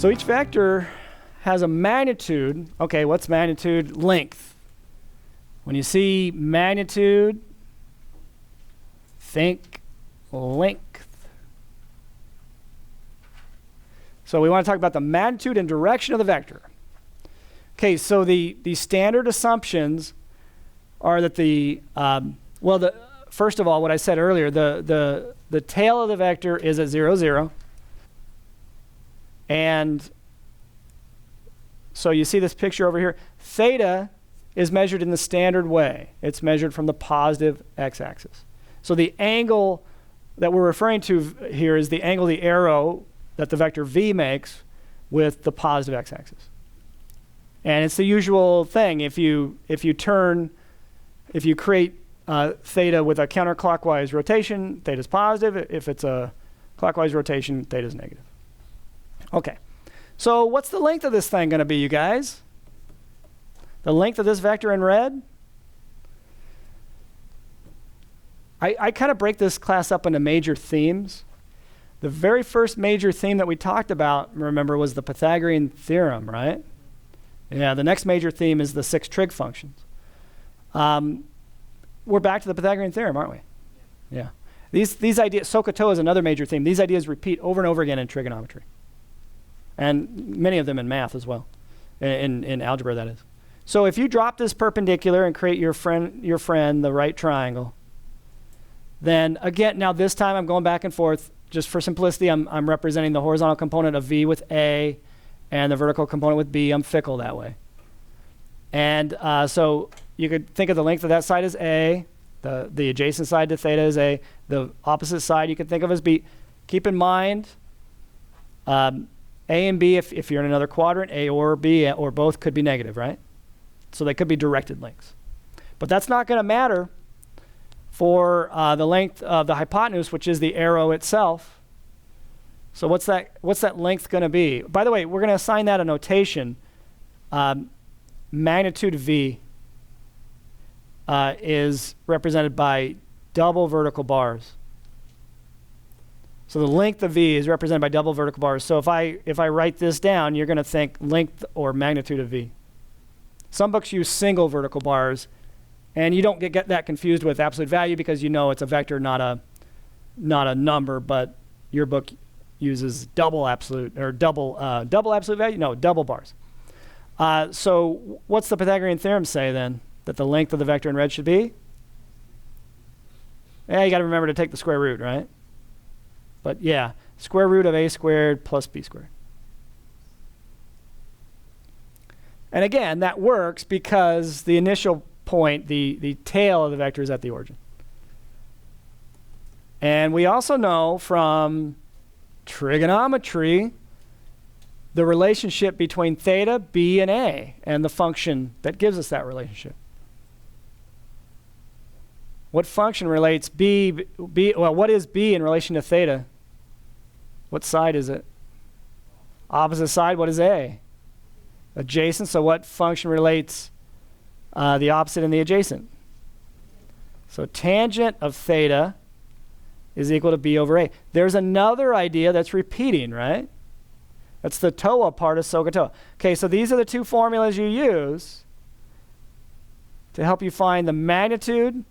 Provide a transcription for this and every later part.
So each vector has a magnitude. Okay, what's magnitude? Length. When you see magnitude, think length. So we want to talk about the magnitude and direction of the vector. Okay, so the standard assumptions are that first of all, what I said earlier, the tail of the vector is at 0, 0. And so you see this picture over here. Theta is measured in the standard way. It's measured from the positive x-axis. So the angle that we're referring to here is the angle of the arrow that the vector v makes with the positive x-axis. And it's the usual thing. If you create theta with a counterclockwise rotation, theta is positive. If it's a clockwise rotation, theta is negative. Okay, so what's the length of this thing going to be, you guys? The length of this vector in red? I kind of break this class up into major themes. The very first major theme that we talked about, remember, was the Pythagorean theorem, right? Yeah, the next major theme is the 6 trig functions. We're back to the Pythagorean theorem, aren't we? Yeah. These ideas, SOHCAHTOA is another major theme. These ideas repeat over and over again in trigonometry. And many of them in math as well, in algebra, that is. So if you drop this perpendicular and create your friend, the right triangle, then again, now this time I'm going back and forth. Just for simplicity, I'm representing the horizontal component of V with A and the vertical component with B. I'm fickle that way. And so you could think of the length of that side as A, the adjacent side to theta is A, the opposite side you could think of as B. Keep in mind, A and B, if you're in another quadrant, A or B or both could be negative, right? So they could be directed lengths. But that's not going to matter for the length of the hypotenuse, which is the arrow itself. So what's that length going to be? By the way, we're going to assign that a notation. Magnitude V is represented by double vertical bars. So the length of V is represented by double vertical bars. So if I write this down, you're going to think length or magnitude of V. Some books use single vertical bars, and you don't get that confused with absolute value because you know it's a vector, not a number. But your book uses double absolute or double absolute value. No, double bars. So what's the Pythagorean theorem say then? That the length of the vector in red should be? Yeah, you got to remember to take the square root, right? But yeah, square root of a squared plus b squared. And again, that works because the initial point, the tail of the vector is at the origin. And we also know from trigonometry the relationship between theta, b, and a, and the function that gives us that relationship. What function relates well, what is b in relation to theta? What side is it? Opposite side, what is a? Adjacent, so what function relates the opposite and the adjacent? So tangent of theta is equal to b over a. There's another idea that's repeating, right? That's the TOA part of SOHCAHTOA. Okay, so these are the two formulas you use to help you find the magnitude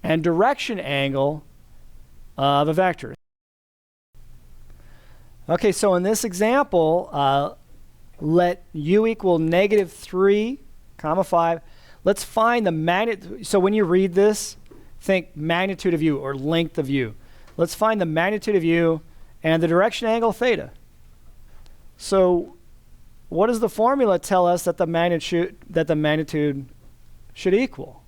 and direction angle of a vector. Okay, so in this example, let u equal -3, 5. Let's find the magnitude. So when you read this, think magnitude of u or length of u. Let's find the magnitude of u and the direction angle theta. So what does the formula tell us that the magnitude should equal?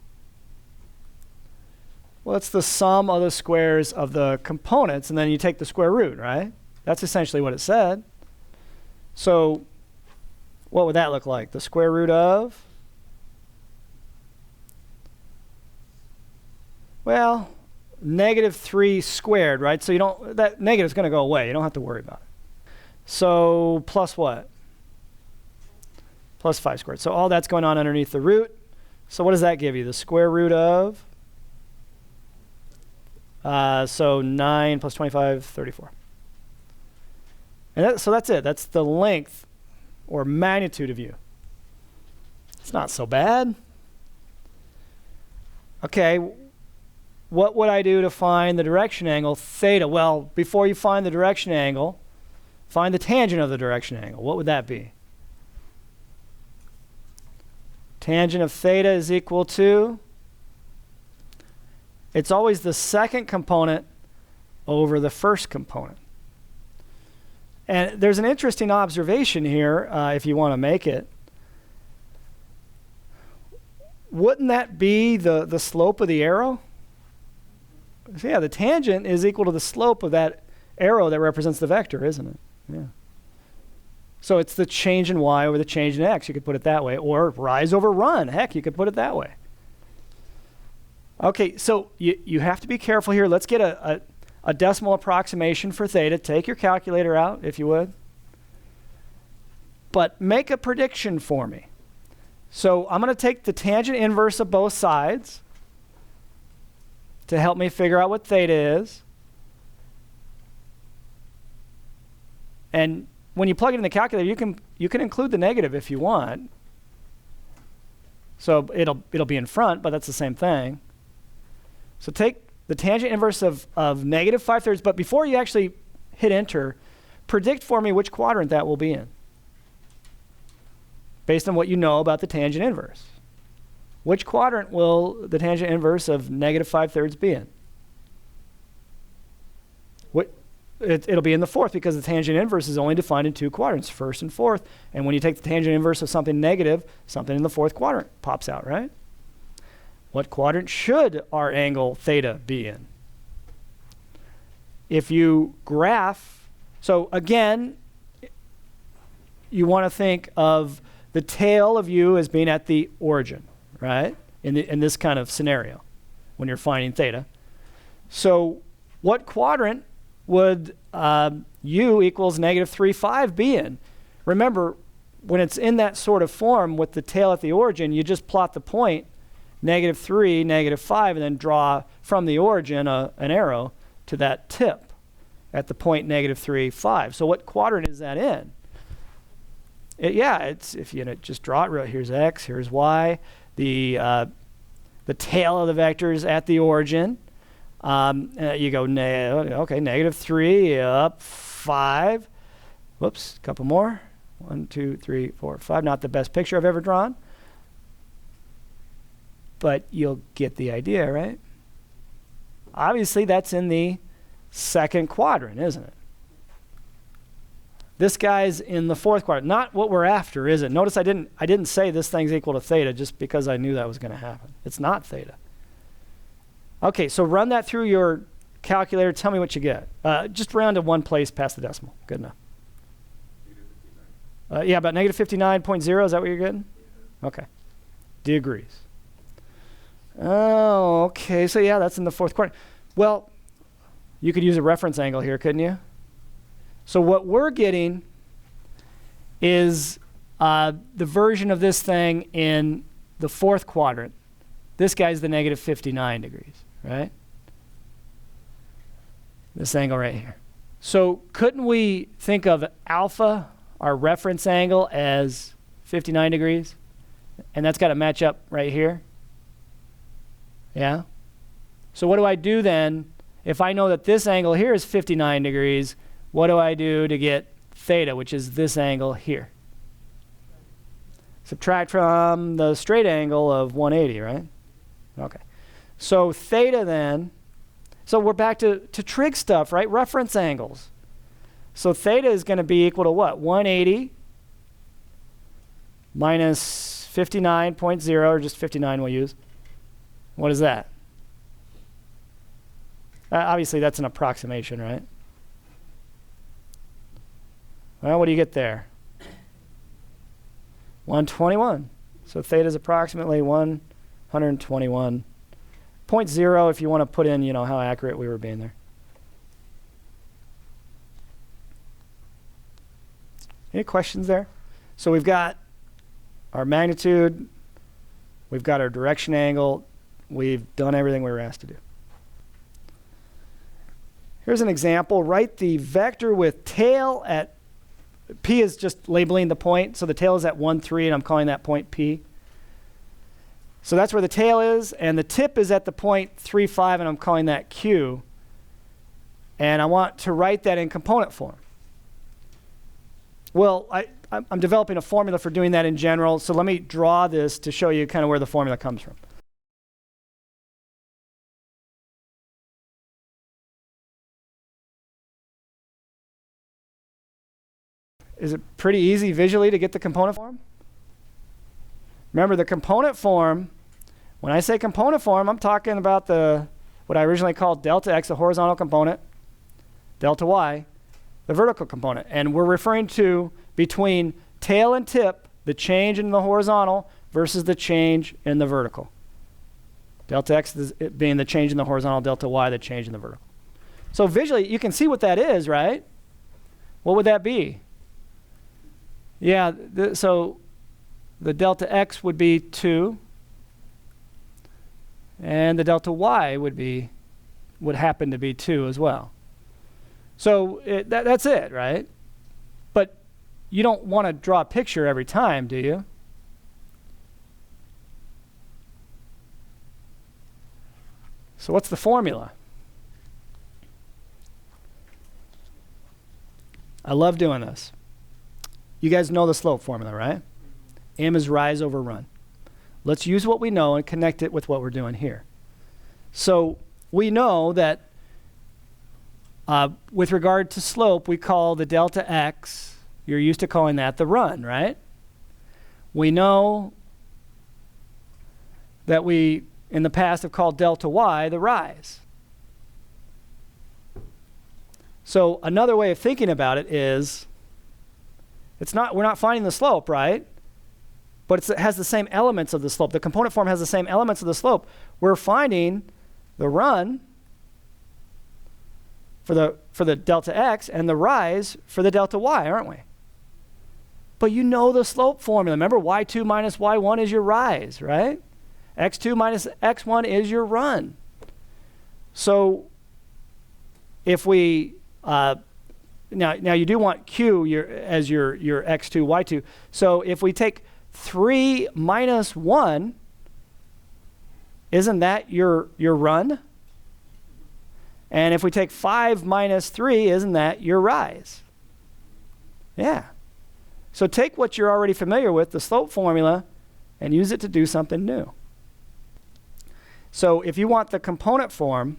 Well, it's the sum of the squares of the components, and then you take the square root, right? That's essentially what it said. So what would that look like? The square root of? Well, -3 squared, right? So that negative is going to go away. You don't have to worry about it. So plus what? Plus 5 squared. So all that's going on underneath the root. So what does that give you? The square root of? So 9 plus 25, 34. And so that's it. That's the length or magnitude of u. It's not so bad. Okay, what would I do to find the direction angle theta? Well, before you find the direction angle, find the tangent of the direction angle. What would that be? Tangent of theta is equal to, it's always the second component over the first component. And there's an interesting observation here, if you want to make it. Wouldn't that be the slope of the arrow? So yeah, the tangent is equal to the slope of that arrow that represents the vector, isn't it? Yeah. So it's the change in y over the change in x. You could put it that way. Or rise over run. Heck, you could put it that way. Okay, so you have to be careful here. Let's get a decimal approximation for theta. Take your calculator out, if you would. But make a prediction for me. So I'm going to take the tangent inverse of both sides to help me figure out what theta is. And when you plug it in the calculator, you can include the negative if you want. So it'll be in front, but that's the same thing. So take the tangent inverse of negative 5/3, but before you actually hit enter, predict for me which quadrant that will be in, based on what you know about the tangent inverse. Which quadrant will the tangent inverse of negative 5/3 be in? It'll be in the fourth, because the tangent inverse is only defined in two quadrants, first and fourth. And when you take the tangent inverse of something negative, something in the fourth quadrant pops out, right? What quadrant should our angle theta be in? If you graph, so again, you want to think of the tail of u as being at the origin, right? In this kind of scenario, when you're finding theta. So what quadrant would u equals negative 3,5 be in? Remember, when it's in that sort of form with the tail at the origin, you just plot the point, negative 3, negative 5, and then draw from the origin an arrow to that tip at the point negative 3, 5. So what quadrant is that in? It's if you just draw it real. Here's x, here's y. The tail of the vector is at the origin. You go, negative 3 up 5. Whoops, a couple more. 1, 2, 3, 4, 5. Not the best picture I've ever drawn. But you'll get the idea, right? Obviously, that's in the second quadrant, isn't it? This guy's in the fourth quadrant. Not what we're after, is it? Notice I didn't say this thing's equal to theta just because I knew that was going to happen. It's not theta. Okay, so run that through your calculator. Tell me what you get. Just round to one place past the decimal. Good enough. Yeah, about negative 59.0. Is that what you're getting? Okay. Degrees. Oh, okay. So yeah, that's in the fourth quadrant. Well, you could use a reference angle here, couldn't you? So what we're getting is the version of this thing in the fourth quadrant. This guy's the negative 59 degrees, right? This angle right here. So couldn't we think of alpha, our reference angle, as 59 degrees? And that's got to match up right here. Yeah? So what do I do then? If I know that this angle here is 59 degrees, what do I do to get theta, which is this angle here? Subtract from the straight angle of 180, right? Okay. So theta then, so we're back to trig stuff, right? Reference angles. So theta is going to be equal to what? 180 minus 59.0, or just 59 we'll use. What is that? Obviously, that's an approximation, right? Well, what do you get there? 121. So theta is approximately 121.0 if you want to put in, how accurate we were being there. Any questions there? So we've got our magnitude, we've got our direction angle, we've done everything we were asked to do. Here's an example. Write the vector with tail at P is just labeling the point. So the tail is at 1, 3, and I'm calling that point P. So that's where the tail is, and the tip is at the point 3, 5, and I'm calling that Q. And I want to write that in component form. Well, I'm developing a formula for doing that in general, so let me draw this to show you kind of where the formula comes from. Is it pretty easy visually to get the component form? Remember, the component form, when I say component form, I'm talking about what I originally called delta x, the horizontal component, delta y, the vertical component. And we're referring to between tail and tip, the change in the horizontal versus the change in the vertical. Delta x being the change in the horizontal, delta y, the change in the vertical. So visually, you can see what that is, right? What would that be? Yeah, so the delta x would be 2, and the delta y would happen to be 2 as well. So that's it, right? But you don't want to draw a picture every time, do you? So what's the formula? I love doing this. You guys know the slope formula, right? M is rise over run. Let's use what we know and connect it with what we're doing here. So we know that with regard to slope, we call the delta x, you're used to calling that the run, right? We know that we, in the past, have called delta y the rise. So another way of thinking about it is, we're not finding the slope, right? But it has the same elements of the slope. The component form has the same elements of the slope. We're finding the run for the delta x and the rise for the delta y, aren't we? But you know the slope formula. Remember, y2 minus y1 is your rise, right? x2 minus x1 is your run. So if we now you do want q as your x2, y2. So if we take 3 minus 1, isn't that your run? And if we take 5 minus 3, isn't that your rise? Yeah. So take what you're already familiar with, the slope formula, and use it to do something new. So if you want the component form,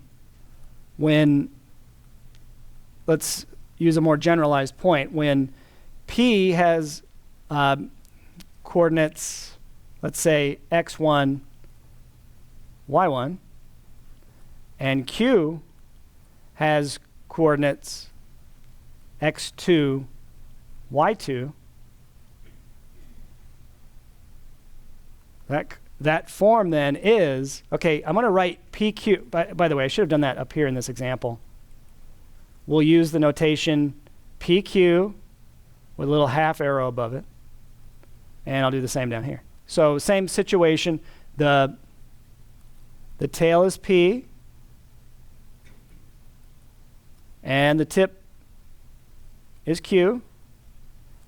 let's use a more generalized point, when P has coordinates, let's say x1, y1, and Q has coordinates x2, y2, that form then is, okay, I'm going to write PQ. By the way, I should have done that up here in this example. We'll use the notation PQ with a little half arrow above it. And I'll do the same down here. So same situation. The tail is P. And the tip is Q.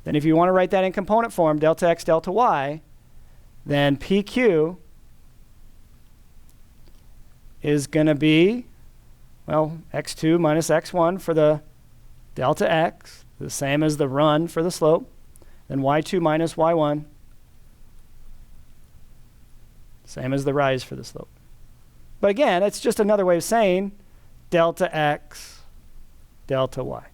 Then if you want to write that in component form, delta x, delta y, then PQ is going to be, well, x2 minus x1 for the delta x, the same as the run for the slope. Then y2 minus y1, same as the rise for the slope. But again, it's just another way of saying delta x, delta y.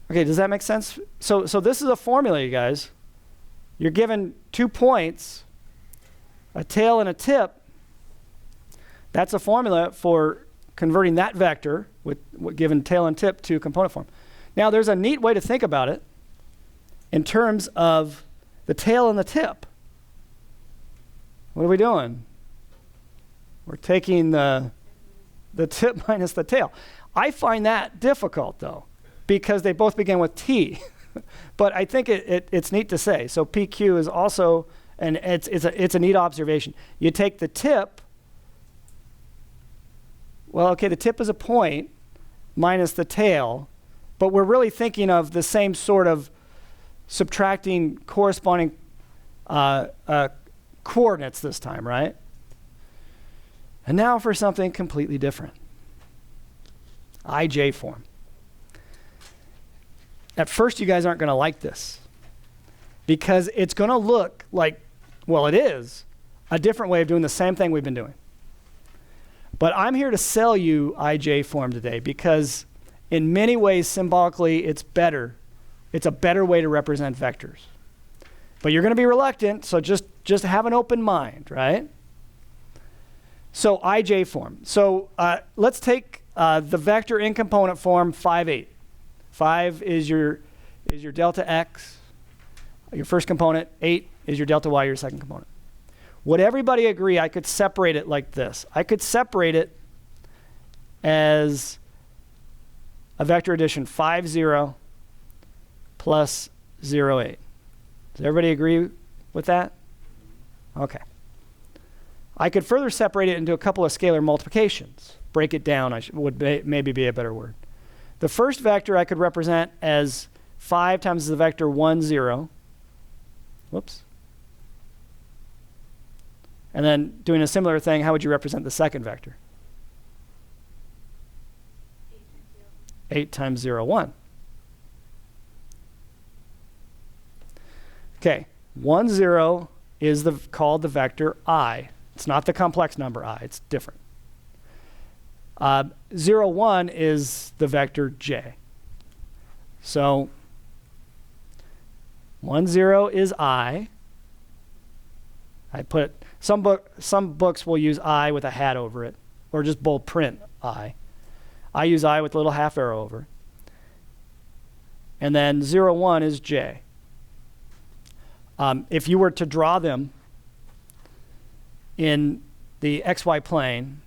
Okay, does that make sense? So this is a formula, you guys. You're given 2 points, a tail and a tip. That's a formula for converting that vector with given tail and tip to component form. Now, there's a neat way to think about it in terms of the tail and the tip. What are we doing? We're taking the tip minus the tail. I find that difficult, though, because they both begin with T. But I think it's neat to say. So PQ is also, and it's a neat observation. You take the tip. Well, okay, the tip is a point, minus the tail, but we're really thinking of the same sort of subtracting corresponding coordinates this time, right? And now for something completely different. IJ form. At first, you guys aren't going to like this because it's going to look like, well, it is a different way of doing the same thing we've been doing. But I'm here to sell you IJ form today because in many ways, symbolically, it's better. It's a better way to represent vectors. But you're going to be reluctant, so just have an open mind, right? So IJ form. So let's take the vector in component form 5, 8. 5 is your delta x, your first component. 8 is your delta y, your second component. Would everybody agree I could separate it like this? I could separate it as a vector addition 5, 0 plus 0, 8. Does everybody agree with that? Okay. I could further separate it into a couple of scalar multiplications. Break it down would maybe be a better word. The first vector I could represent as 5 times the vector 1, 0. Whoops. And then doing a similar thing, how would you represent the second vector? 8 times 0, 1. Okay, 1, 0 is called the vector I. It's not the complex number I, it's different. 0, 1 is the vector j. So 1, 0 is I. I put some books will use I with a hat over it, or just bold print I. I use I with a little half arrow over. And then 0, 1 is j. If you were to draw them in the xy plane,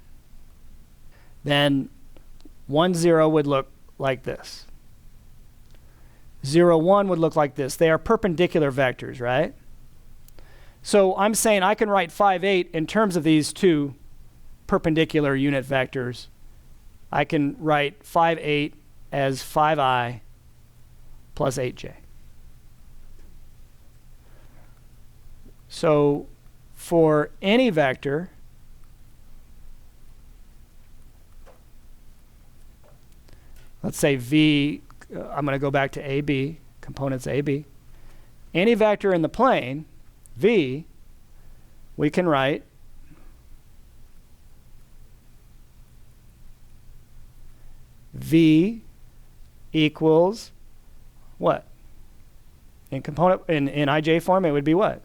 then 1, 0 would look like this. 0, 1 would look like this. They are perpendicular vectors, right? So I'm saying I can write 5, 8 in terms of these two perpendicular unit vectors. I can write 5, 8 as 5i plus 8j. So for any vector, let's say v, I'm going to go back to AB, components AB. Any vector in the plane, v, we can write v equals what? In IJ form, it would be what?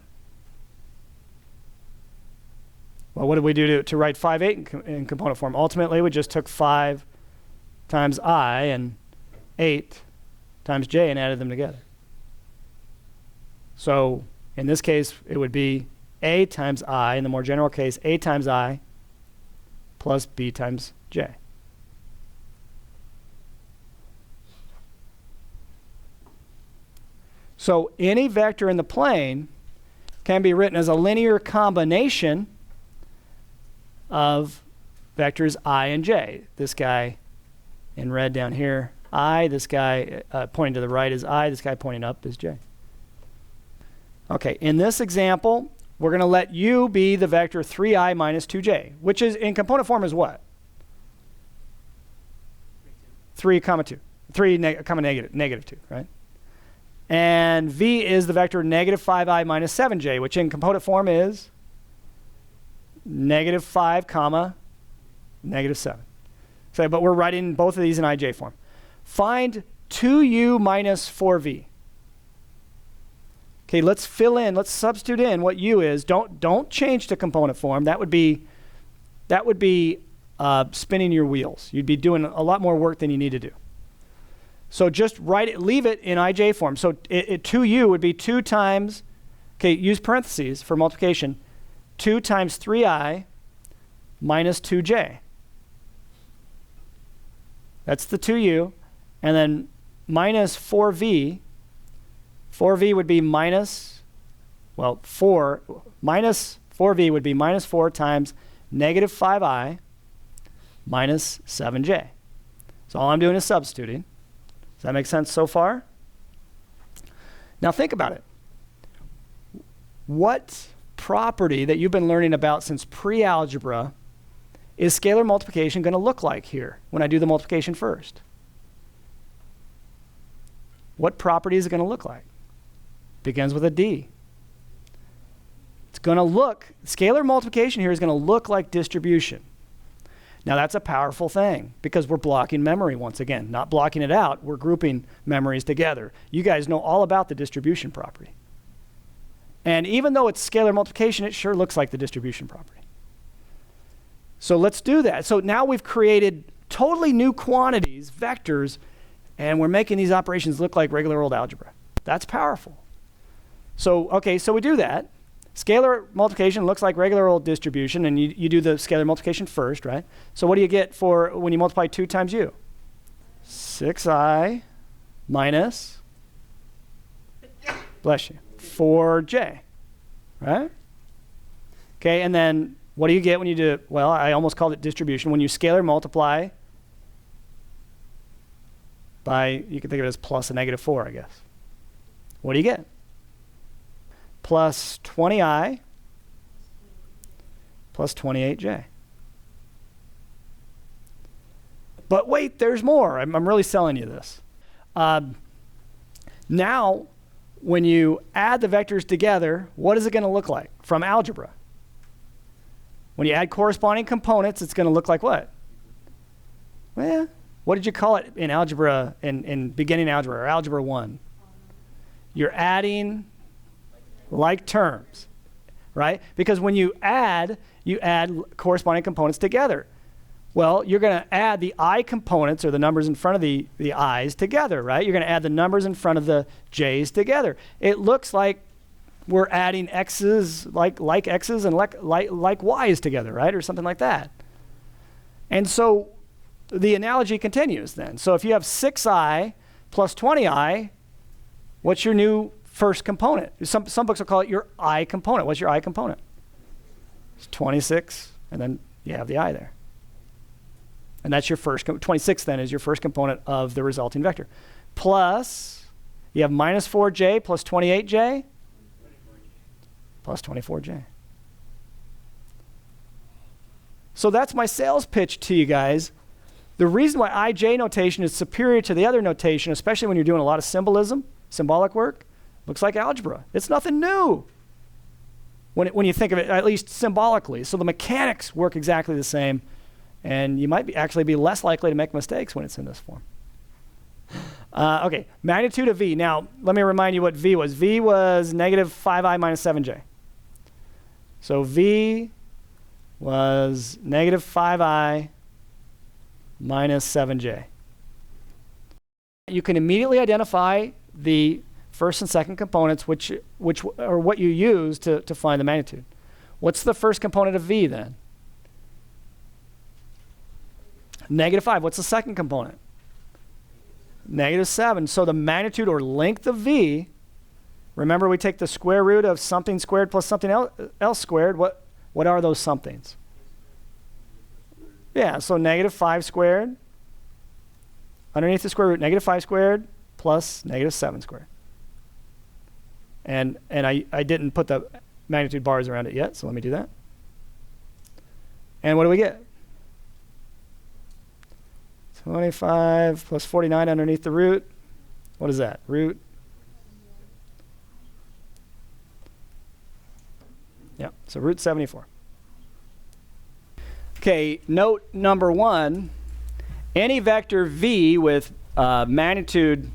Well, what did we do to write 5, 8 in component form? Ultimately, we just took 5 times I and 8 times j and added them together. So in this case, it would be a times I, in the more general case, a times I plus b times j. So any vector in the plane can be written as a linear combination of vectors I and j. This guy in red down here, I. This guy pointing to the right is I. This guy pointing up is j. Okay, in this example, we're going to let u be the vector 3i minus 2j, which is in component form is what? 3, 2. 3, negative 2, right? And v is the vector negative 5i minus 7j, which in component form is negative 5, negative 7. So, but we're writing both of these in IJ form. Find 2u minus 4v. Okay, let's fill in, let's substitute in what u is. Don't change to component form. That would be spinning your wheels. You'd be doing a lot more work than you need to do. So just write it, leave it in IJ form. So 2u would be 2 times, okay, use parentheses for multiplication, 2 times 3i minus 2j. That's the 2u. And then minus 4v. 4v would be minus 4v would be minus 4 times negative 5i minus 7j. So all I'm doing is substituting. Does that make sense so far? Now think about it. What property that you've been learning about since pre-algebra is scalar multiplication going to look like here when I do the multiplication first? What property is it going to look like? Begins with a D. It's going to look, scalar multiplication here is going to look like distribution. Now that's a powerful thing because we're blocking memory once again. Not blocking it out, we're grouping memories together. You guys know all about the distribution property. And even though it's scalar multiplication, it sure looks like the distribution property. So let's do that. So now we've created totally new quantities, vectors, and we're making these operations look like regular old algebra. That's powerful. So, okay, so we do that. Scalar multiplication looks like regular old distribution, and you do the scalar multiplication first, right? So what do you get for when you multiply 2 times u? 6i minus, bless you, 4j, right? Okay, and then what do you get when you do, well, I almost called it distribution. When you scalar multiply by, you can think of it as plus a negative 4, I guess. What do you get? Plus 20i plus 28j. But wait, there's more. I'm really selling you this. Now, when you add the vectors together, what is it going to look like from algebra? When you add corresponding components, it's going to look like what? Well, what did you call it in algebra, in beginning algebra, or algebra 1? You're adding like terms, right? Because when you add corresponding components together. Well, you're going to add the I components, or the numbers in front of the i's together, right? You're going to add the numbers in front of the j's together. It looks like we're adding x's, like x's and like y's together, right? Or something like that. And so the analogy continues then. So if you have 6i plus 20i, what's your new first component? Some books will call it your I component. What's your I component? It's 26, and then you have the I there. And that's your first, 26 then is your first component of the resulting vector. Plus, you have minus 4j plus 28j plus 24j. So that's my sales pitch to you guys. The reason why IJ notation is superior to the other notation, especially when you're doing a lot of symbolism, symbolic work, looks like algebra. It's nothing new when you think of it, at least symbolically. So the mechanics work exactly the same, and you might actually be less likely to make mistakes when it's in this form. Okay, magnitude of V. Now, let me remind you what V was. V was negative 5i minus 7j. So V was negative 5i minus 7j. You can immediately identify the first and second components, which are what you use to find the magnitude. What's the first component of V then? Negative 5. What's the second component? Negative 7. So the magnitude or length of V, remember we take the square root of something squared plus something else squared. What are those somethings? Yeah, so negative 5 squared. Underneath the square root, negative 5 squared plus negative 7 squared. And I didn't put the magnitude bars around it yet, so let me do that. And what do we get? 25 plus 49 underneath the root. What is that? Root. Yeah, so root 74. Okay, note number 1, any vector V with magnitude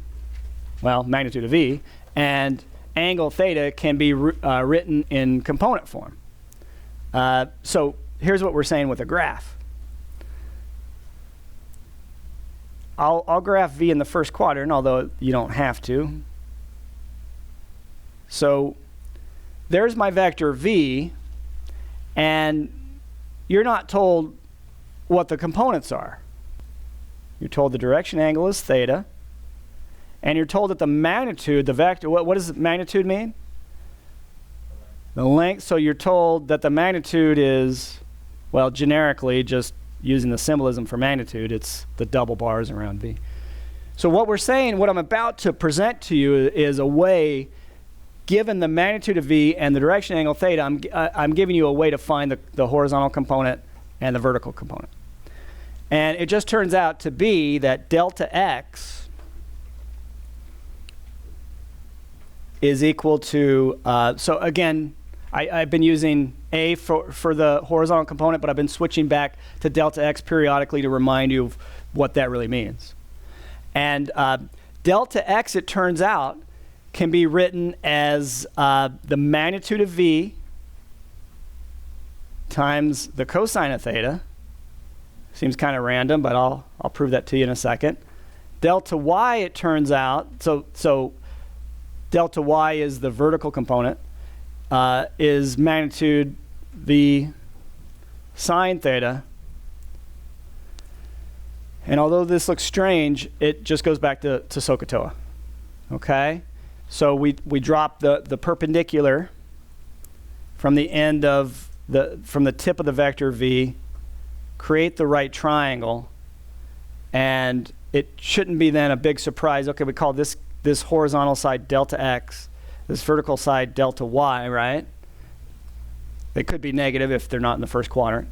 of V and angle theta can be written in component form. So here's what we're saying with a graph. I'll graph V in the first quadrant, although you don't have to. So there's my vector V, and you're not told what the components are. You're told the direction angle is theta, and you're told that the magnitude, the vector, what does magnitude mean? The length. So you're told that the magnitude is, well, generically just, using the symbolism for magnitude, it's the double bars around V. So what we're saying, what I'm about to present to you is a way, given the magnitude of V and the direction angle theta, I'm giving you a way to find the horizontal component and the vertical component. And it just turns out to be that delta x is equal to, so again, I've been using A for the horizontal component, but I've been switching back to delta x periodically to remind you of what that really means. And delta x, it turns out, can be written as the magnitude of V times the cosine of theta. Seems kind of random, but I'll prove that to you in a second. Delta y, it turns out, so delta y is the vertical component, is magnitude V sine theta. And although this looks strange, it just goes back to SOHCAHTOA. Okay? So we drop the perpendicular from the end of from the tip of the vector V, create the right triangle, and it shouldn't be then a big surprise. Okay, we call this horizontal side delta x, this vertical side delta y, right? They could be negative if they're not in the first quadrant.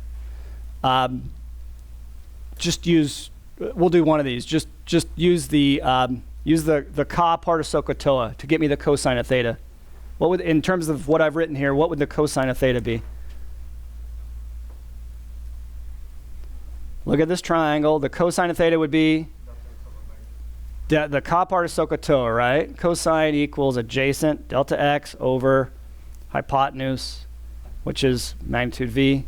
Just use, we'll do one of these. Just use the ka part of SOHCAHTOA to get me the cosine of theta. What would, in terms of what I've written here, what would the cosine of theta be? Look at this triangle. The cosine of theta would be the ka part of SOHCAHTOA, right? Cosine equals adjacent delta x over hypotenuse, which is magnitude V.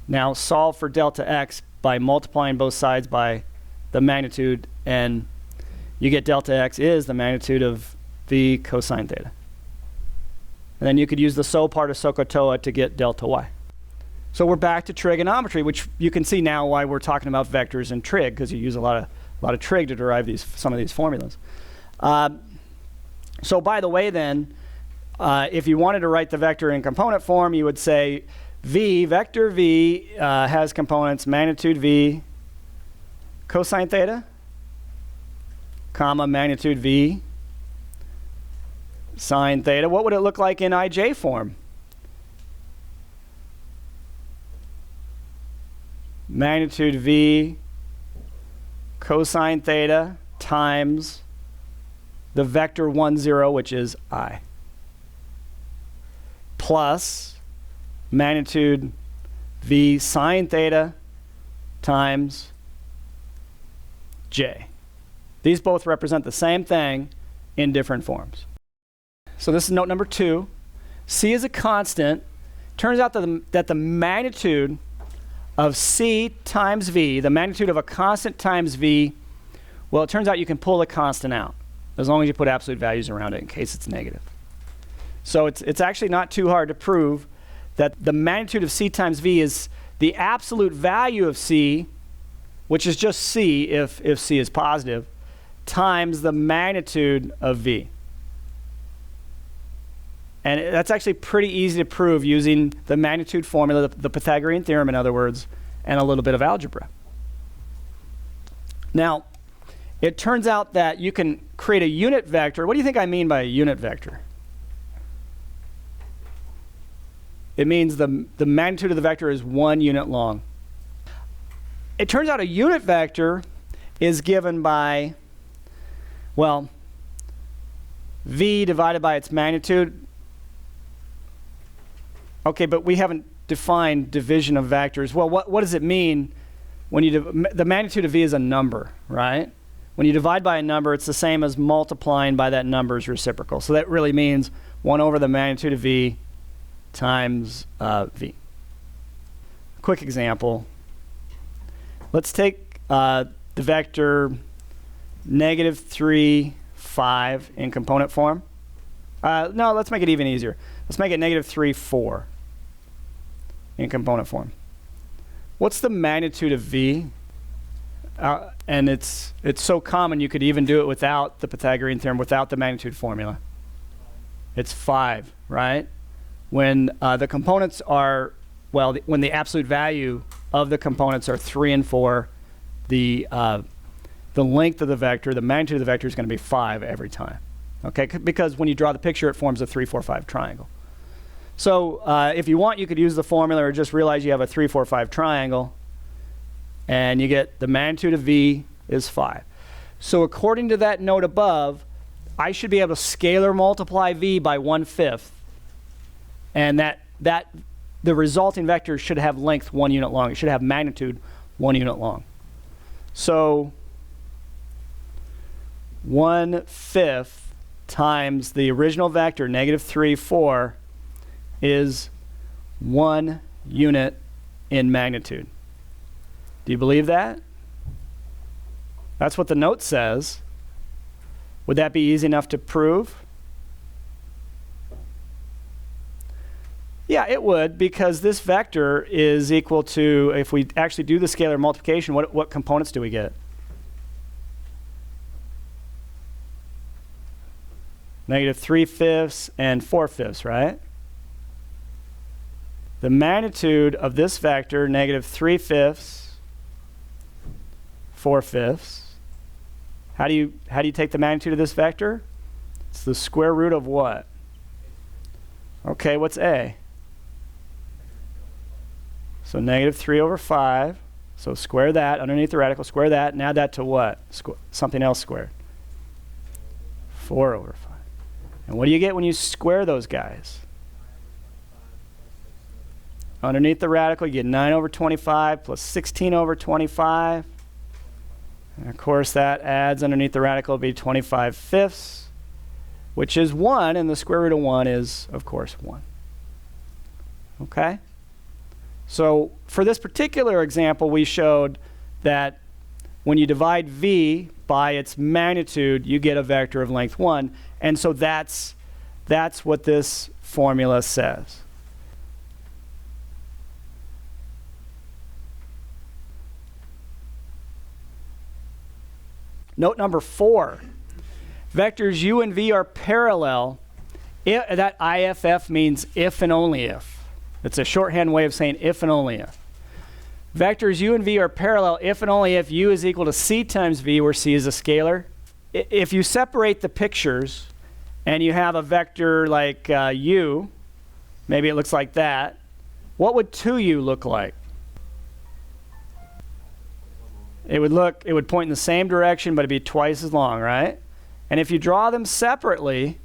Now solve for delta x by multiplying both sides by the magnitude, and you get delta x is the magnitude of V cosine theta. And then you could use the so part of SOHCAHTOA to get delta y. So we're back to trigonometry, which you can see now why we're talking about vectors and trig, because you use a lot of trig to derive some of these formulas. So by the way then, if you wanted to write the vector in component form, you would say vector V has components magnitude V cosine theta, comma magnitude V sine theta. What would it look like in IJ form? Magnitude V cosine theta times the vector 1, 0, which is I, plus magnitude V sine theta times J. These both represent the same thing in different forms. So this is note number 2. C is a constant. Turns out that the magnitude of C times V, the magnitude of a constant times V, well, it turns out you can pull the constant out as long as you put absolute values around it in case it's negative. So it's actually not too hard to prove that the magnitude of C times V is the absolute value of C, which is just C if C is positive, times the magnitude of V. And that's actually pretty easy to prove using the magnitude formula, the Pythagorean theorem, in other words, and a little bit of algebra. Now, it turns out that you can create a unit vector. What do you think I mean by a unit vector? It means the magnitude of the vector is 1 unit long. It turns out a unit vector is given by, well, V divided by its magnitude. Okay, but we haven't defined division of vectors. Well, what does it mean when you the magnitude of V is a number, right? When you divide by a number, it's the same as multiplying by that number's reciprocal. So that really means 1 over the magnitude of V times V. Quick example. Let's take the vector -3, 5 in component form. No, let's make it even easier. Let's make it -3, 4 in component form. What's the magnitude of V? And it's so common you could even do it without the Pythagorean theorem, without the magnitude formula. It's 5, right? When the components are Well, when the absolute value of the components are 3 and 4, the length of the vector, the magnitude of the vector is going to be 5 every time. Okay, because when you draw the picture, it forms a 3, 4, 5 triangle. So if you want, you could use the formula or just realize you have a 3, 4, 5 triangle, and you get the magnitude of V is 5. So according to that note above, I should be able to scalar multiply V by 1/5, and the resulting vector should have length 1 unit long. It should have magnitude 1 unit long. So 1/5 times the original vector, -3, 4, is 1 unit in magnitude. Do you believe that? That's what the note says. Would that be easy enough to prove? Yeah, it would, because this vector is equal to, if we actually do the scalar multiplication, what components do we get? -3/5 and 4/5, right? The magnitude of this vector, -3/5, 4/5. How do you take the magnitude of this vector? It's the square root of what? Okay, what's A? So -3/5. So square that underneath the radical, square that, and add that to what? Something else squared. 4/5. And what do you get when you square those guys? Underneath the radical, you get 9/25 plus 16/25. And of course, that adds underneath the radical will be 25/5, which is 1, and the square root of 1 is, of course, 1. Okay? So for this particular example, we showed that when you divide V by its magnitude, you get a vector of length 1. And so that's what this formula says. Note number 4. Vectors u and v are parallel. That IFF means if and only if. It's a shorthand way of saying if and only if. Vectors u and v are parallel if and only if u is equal to c times v, where c is a scalar. If you separate the pictures and you have a vector like u, maybe it looks like that, what would 2u look like? It would point in the same direction, but it'd be twice as long, right? And if you draw them separately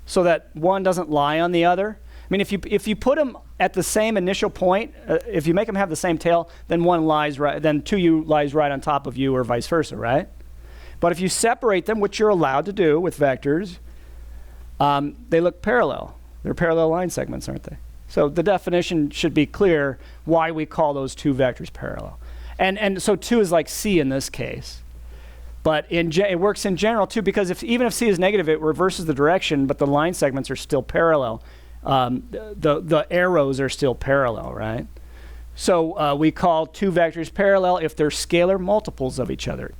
so that one doesn't lie on the other, I mean, if you put them at the same initial point, if you make them have the same tail, then one lies right, then 2u lies right on top of u, or vice versa, right? But if you separate them, which you're allowed to do with vectors, they look parallel. They're parallel line segments, aren't they? So the definition should be clear why we call those two vectors parallel. And so 2 is like c in this case. But it works in general too, because even if c is negative, it reverses the direction, but the line segments are still parallel. The arrows are still parallel, right? So we call two vectors parallel if they're scalar multiples of each other.